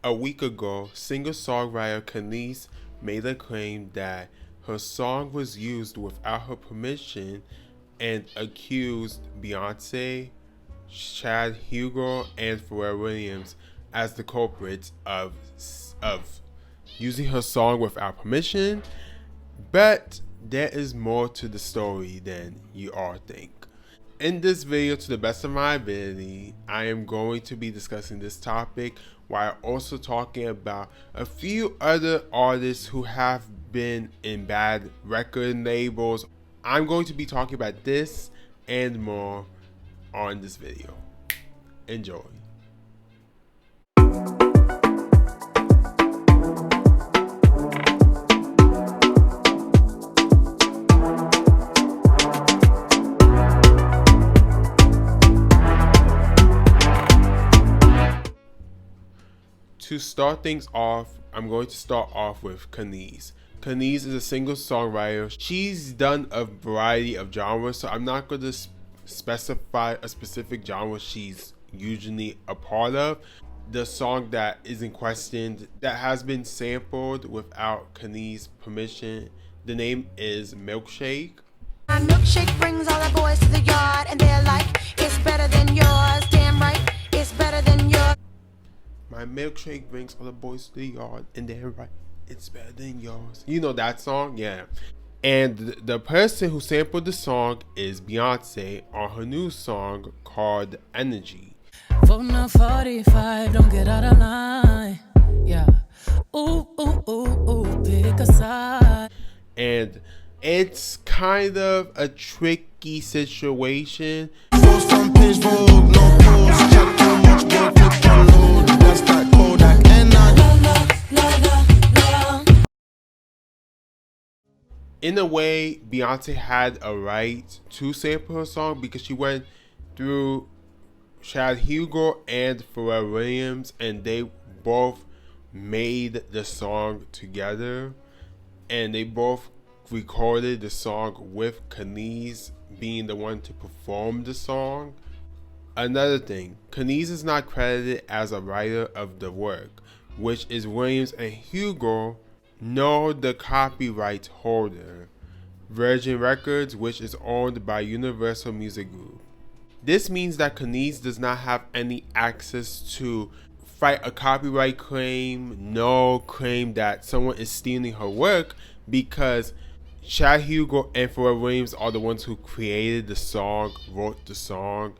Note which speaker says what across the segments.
Speaker 1: A week ago, singer-songwriter Kelis made a claim that her song was used without her permission and accused Beyonce, Chad Hugo, and Pharrell Williams as the culprits of using her song without permission. But there is more to the story than you all think. In this video, to the best of my ability, I am going to be discussing this topic while also talking about a few other artists who have been in bad record labels. I'm going to be talking about this and more on this video. Enjoy. To start things off, I'm going to start off with Kelis. Kelis is a single songwriter. She's done a variety of genres, so I'm not going to specify a specific genre she's usually a part of. The song that is in question that has been sampled without Kelis' permission, the name is Milkshake.
Speaker 2: My milkshake brings all the boys to the yard, and they're like, it's better than yours. Damn right, it's better than yours.
Speaker 1: My milkshake brings all the boys to the yard, and they're right, it's better than yours. You know that song? Yeah. And the person who sampled the song is Beyonce on her new song called Energy.
Speaker 3: Voting on 45, don't get out of line. Yeah. Ooh, ooh, ooh, ooh, pick a side.
Speaker 1: And it's kind of a tricky situation. In a way, Beyonce had a right to sample her song because she went through Chad Hugo and Pharrell Williams, and they both made the song together, and they both recorded the song with Kelis being the one to perform the song. Another thing, Kelis is not credited as a writer of the work, which is Williams and Hugo, nor the copyright holder, Virgin Records, which is owned by Universal Music Group. This means that Kelis does not have any access to fight a copyright claim, no claim that someone is stealing her work, because Chad Hugo and Pharrell Williams are the ones who created the song, wrote the song,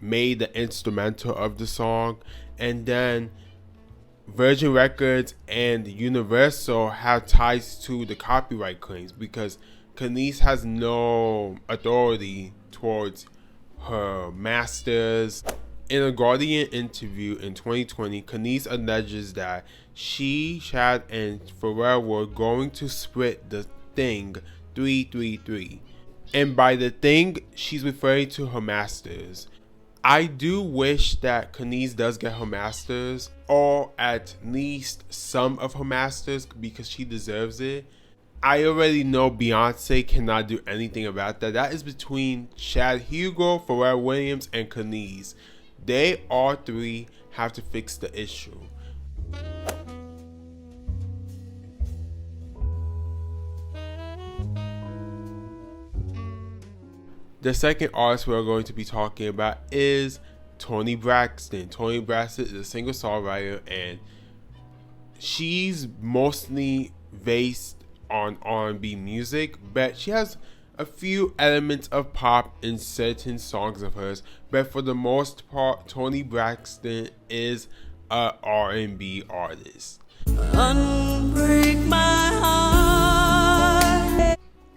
Speaker 1: made the instrumental of the song, and then Virgin Records and Universal have ties to the copyright claims because Kelis has no authority towards her masters. In a Guardian interview in 2020, Kelis alleges that she, Chad, and Pharrell were going to split the thing 333. And by the thing, she's referring to her masters. I do wish that Kelis does get her masters, or at least some of her masters, because she deserves it. I already know Beyonce cannot do anything about that. That is between Chad Hugo, Pharrell Williams, and Kelis. They all three have to fix the issue. The second artist we're going to be talking about is Toni Braxton. Toni Braxton is a singer-songwriter, and she's mostly based on R&B music, but she has a few elements of pop in certain songs of hers. But for the most part, Toni Braxton is a R&B artist.
Speaker 3: Unbreak my heart.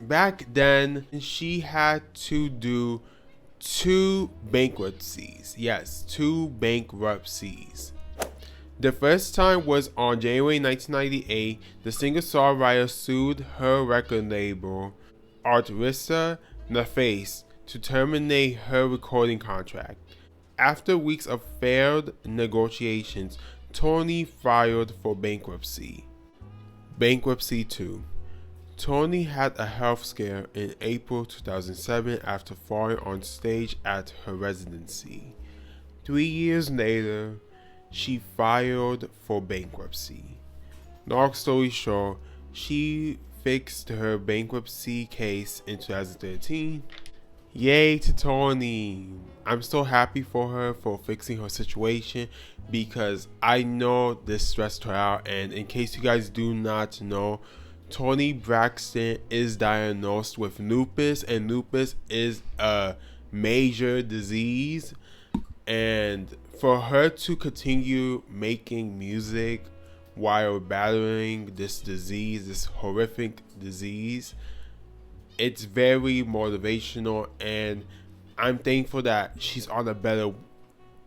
Speaker 1: Back then, she had to do 2 bankruptcies. Yes, 2 bankruptcies. The first time was on January 1998. The singer-songwriter sued her record label, Arista Nefas, to terminate her recording contract. After weeks of failed negotiations, Toni filed for bankruptcy. Bankruptcy 2. Toni had a health scare in April 2007 after falling on stage at her residency. 3 years later, she filed for bankruptcy. Long story short, she fixed her bankruptcy case in 2013. Yay to Toni. I'm so happy for her for fixing her situation because I know this stressed her out. And in case you guys do not know, Toni Braxton is diagnosed with lupus, and lupus is a major disease. And for her to continue making music while battling this disease, this horrific disease, it's very motivational, and I'm thankful that she's on a better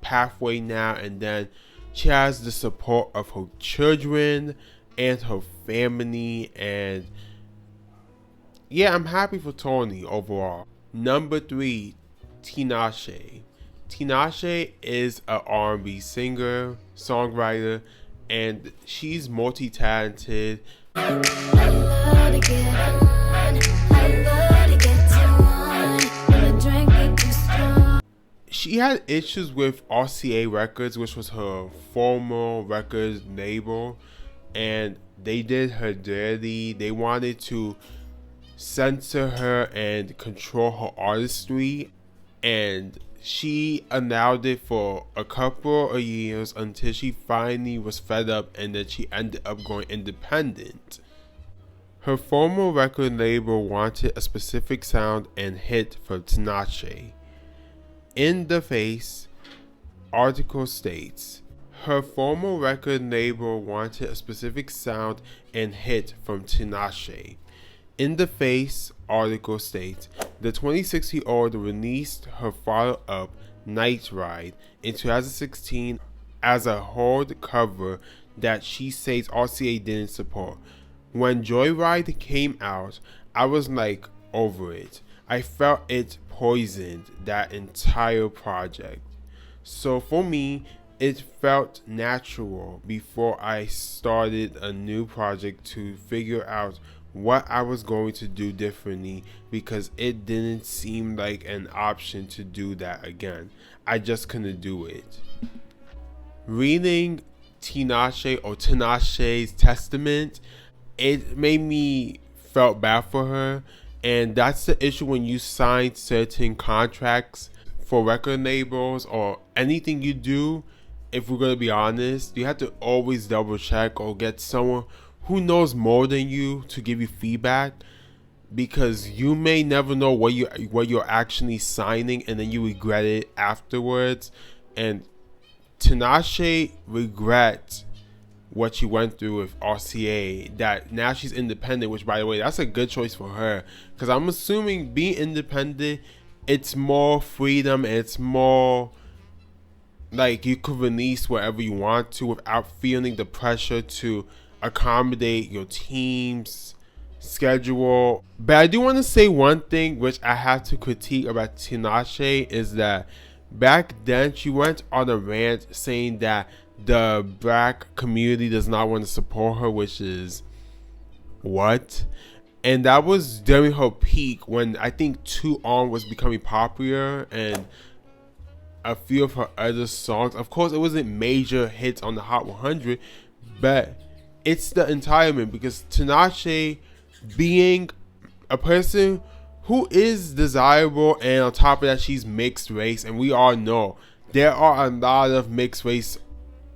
Speaker 1: pathway now, and then she has the support of her children and her family, and yeah, I'm happy for Toni overall. Number 3, Tinashe. Tinashe is an R&B singer, songwriter, and she's multi-talented. She had issues with RCA Records, which was her former record label, and they did her dirty. They wanted to censor her and control her artistry, and she allowed it for a couple of years until she finally was fed up, and then she ended up going independent. Her former record label wanted a specific sound and hit for Tinashe. In the Face article states, her former record label wanted a specific sound and hit from Tinashe. In the Face article states, the 26-year-old released her follow-up, Night Ride, in 2016 as a hardcover that she says RCA didn't support. When Joyride came out, I was like over it. I felt it poisoned that entire project. So for me, it felt natural before I started a new project to figure out what I was going to do differently, because it didn't seem like an option to do that again. I just couldn't do it. Reading Tinashe's testament, it made me felt bad for her. And that's the issue when you sign certain contracts for record labels or anything you do. If we're going to be honest, you have to always double check or get someone who knows more than you to give you feedback, because you may never know what you're actually signing, and then you regret it afterwards. And Tinashe regrets what she went through with RCA, that now she's independent, which, by the way, that's a good choice for her, because I'm assuming being independent, it's more freedom, and it's more like you could release wherever you want to without feeling the pressure to accommodate your team's schedule. But I do want to say one thing which I have to critique about Tinashe is that back then she went on a rant saying that the black community does not want to support her, which is what? And that was during her peak when I think 2 On was becoming popular, and a few of her other songs. Of course, it wasn't major hits on the Hot 100, but it's the entitlement, because Tinashe, being a person who is desirable, and on top of that, she's mixed race, and we all know there are a lot of mixed race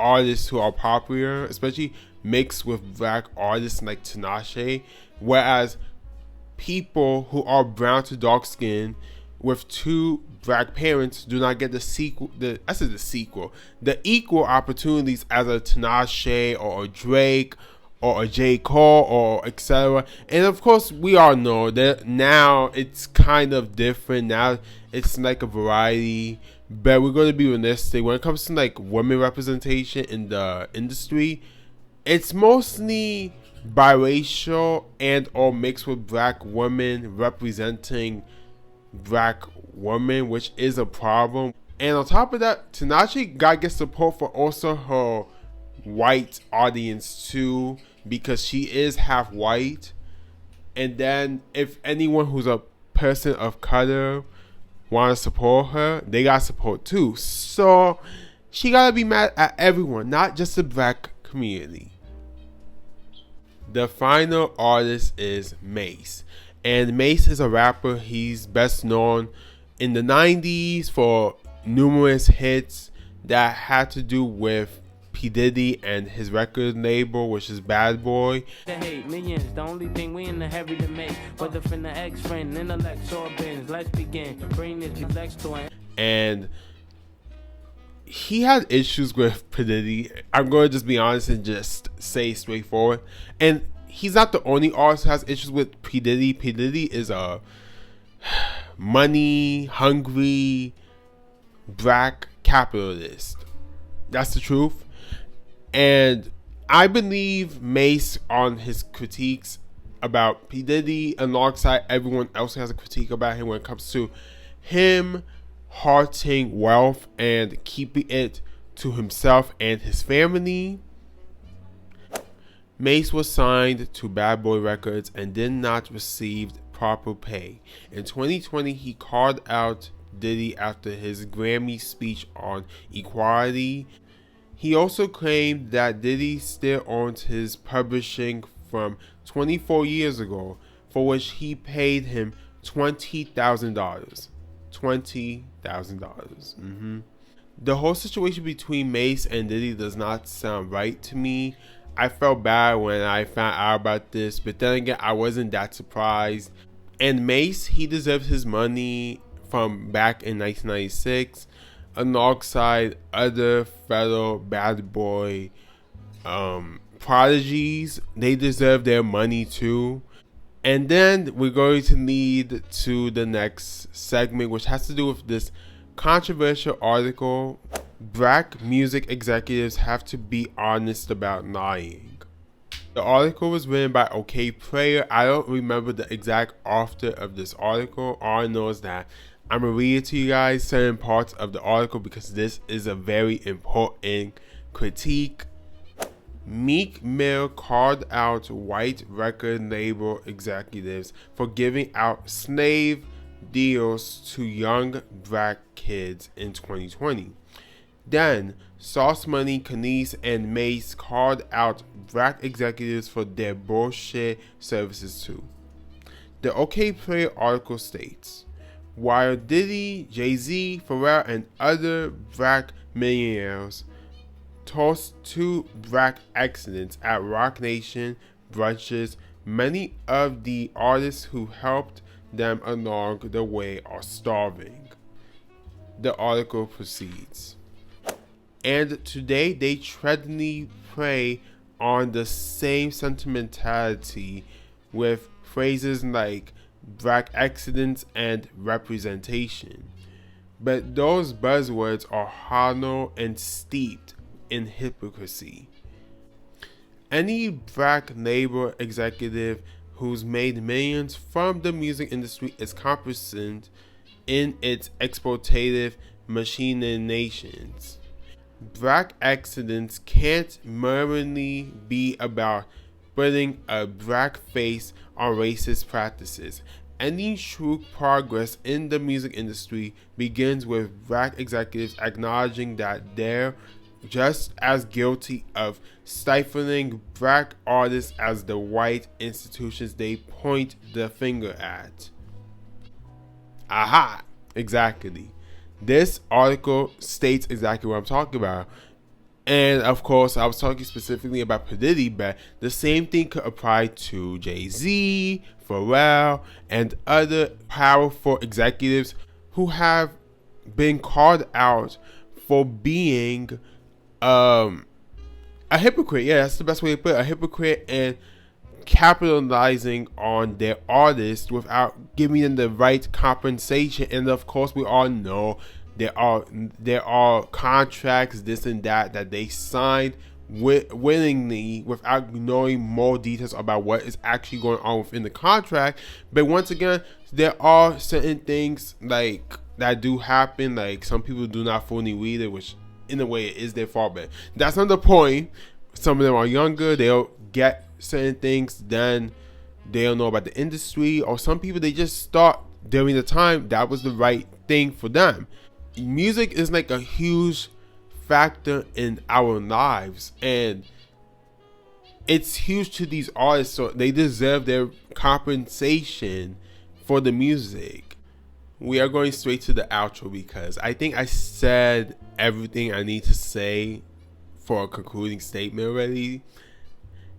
Speaker 1: artists who are popular, especially mixed with black artists like Tinashe, whereas people who are brown to dark skin with 2 black parents do not get the equal opportunities as a Tinashe or a Drake or a J. Cole or etc. And of course, we all know that now it's kind of different. Now it's like a variety, but we're going to be realistic when it comes to like women representation in the industry. It's mostly biracial and or mixed with black women representing black women, which is a problem. And on top of that, Tinashe got to get support for also her white audience too, because she is half white. And then if anyone who's a person of color want to support her, they got support too. So she gotta be mad at everyone, not just the black community. The final artist is Mase. And Mase is a rapper. He's best known in the 90s for numerous hits that had to do with P. Diddy and his record label, which is Bad Boy.
Speaker 4: The hate millions, the only thing we in the heavy to make. Whether from the ex-friend, intellect, or bins, let's begin. Bring this next to an.
Speaker 1: And he had issues with P. Diddy. I'm going to just be honest and just say straightforward. And he's not the only artist who has issues with P. Diddy. P. Diddy is a money hungry black capitalist. That's the truth. And I believe Mase on his critiques about P. Diddy alongside everyone else who has a critique about him when it comes to him hoarding wealth and keeping it to himself and his family. Mase was signed to Bad Boy Records and did not receive proper pay. In 2020, he called out Diddy after his Grammy speech on equality. He also claimed that Diddy still owns his publishing from 24 years ago, for which he paid him $20,000. $20,000. The whole situation between Mase and Diddy does not sound right to me. I felt bad when I found out about this, but then again, I wasn't that surprised. And Mase, he deserves his money from back in 1996, alongside other fellow Bad Boy prodigies. They deserve their money too. And then we're going to lead to the next segment, which has to do with this controversial article. Black music executives have to be honest about lying. The article was written by OK Player. I don't remember the exact author of this article. All I know is that I'm going to read it to you guys, certain parts of the article, because this is a very important critique. Meek Mill called out white record label executives for giving out slave deals to young black kids in 2020. Then, Sauce Money, Kelis, and Mase called out black executives for their bullshit services too. The OK Player article states, while Diddy, Jay-Z, Pharrell, and other black millionaires toast two black excellence at Rock Nation brunches, many of the artists who helped them along the way are starving. The article proceeds. And today they treadily prey on the same sentimentality with phrases like black excellence and representation. But those buzzwords are hollow and steeped in hypocrisy. Any black labor executive who's made millions from the music industry is complicit in its exploitative machinations. Black excellence can't merely be about putting a black face on racist practices. Any true progress in the music industry begins with black executives acknowledging that they're just as guilty of stifling black artists as the white institutions they point the finger at. Aha! Exactly. This article states exactly what I'm talking about. And of course, I was talking specifically about P. Diddy, but the same thing could apply to Jay-Z, Pharrell, and other powerful executives who have been called out for being a hypocrite. Yeah, that's the best way to put it. A hypocrite and capitalizing on their artists without giving them the right compensation. And of course, we all know there are contracts, this and that they signed willingly without knowing more details about what is actually going on within the contract. But once again, there are certain things like that do happen. Like some people do not fully read it, which in a way it is their fault, but that's not the point. Some of them are younger, they'll get certain things, then they don't know about the industry, or some people, they just start during the time that was the right thing for them. Music is like a huge factor in our lives, and it's huge to these artists, so they deserve their compensation for the music. We are going straight to the outro because I think I said everything I need to say for a concluding statement already.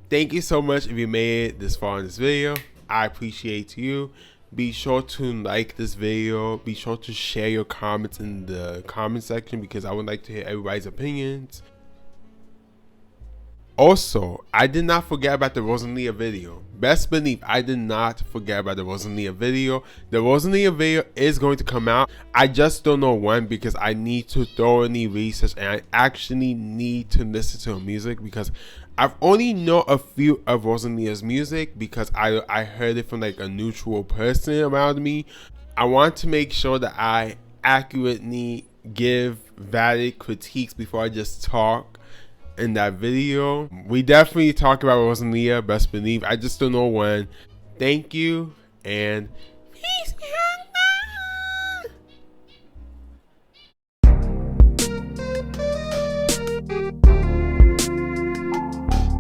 Speaker 1: Thank you so much if you made it this far in this video. I appreciate you. Be sure to like this video. Be sure to share your comments in the comment section because I would like to hear everybody's opinions. Also, I did not forget about the Rosalia video. Best believe I did not forget about the Rosalia video. The Rosalia video is going to come out. I just don't know when because I need to thoroughly research and I actually need to listen to her music because I've only know a few of Rosalia's music because I heard it from like a neutral person around me. I want to make sure that I accurately give valid critiques before I just talk in that video. We definitely talk about Rosalia, best believe. I just don't know when. Thank you and peace out.